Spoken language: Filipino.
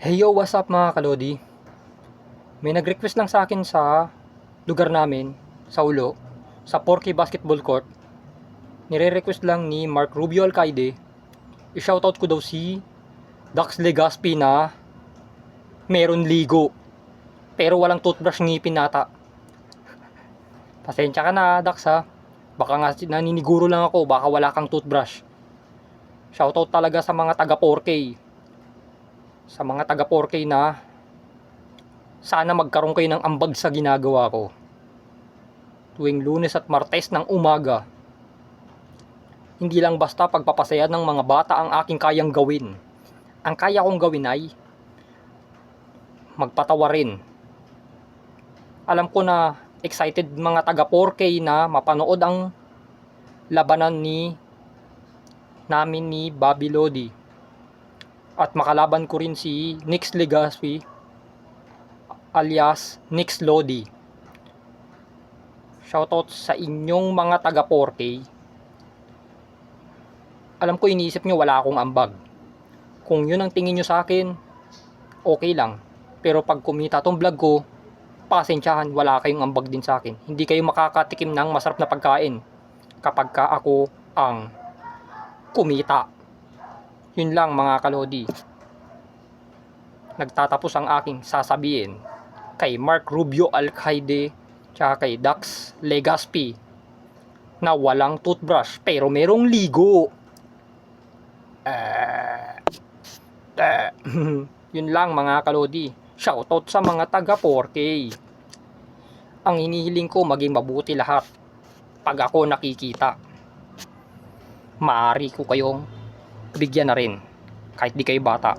Hey yo, what's up mga kalodi? May nag-request lang sa akin sa lugar namin, sa Ulo, sa Porky Basketball Court. Nire-request lang ni Mark Rubio Alcaide. I-shoutout ko daw si Dax Legaspi na meron ligo, pero walang toothbrush ngipin nata. Pasensya ka na, Dax ha. Baka nga naniniguro lang ako, baka wala kang toothbrush. Shoutout talaga sa mga taga 4K. Sa mga taga 4K na sana magkaroon kayo ng ambag sa ginagawa ko. Tuwing Lunes at Martes ng umaga. Hindi lang basta pagpapasaya ng mga bata ang aking kayang gawin. Ang kaya kong gawin ay magpatawa rin. Alam ko na excited mga taga 4K na mapanood ang labanan namin ni Bobby Lodi. At makalaban ko rin si Nix Legaspi alias Nix Lodi. Shoutout sa inyong mga taga 4K. Alam ko iniisip nyo wala akong ambag. Kung yun ang tingin nyo sa akin, okay lang. Pero pag kumita tong vlog ko, pasensyahan, wala kayong ambag din sa akin. Hindi kayo makakatikim ng masarap na pagkain kapag ka ako ang kumita. Yun lang mga kalodi. Nagtatapos ang aking sasabihin kay Mark Rubio Alcaide tsaka kay Dax Legaspi na walang toothbrush pero merong ligo. Yun lang mga kalodi. Shoutout sa mga taga 4K. Ang hinihiling ko maging mabuti lahat. Pag ako nakikita, maaari ko kayong bigyan na rin kahit di kayo bata.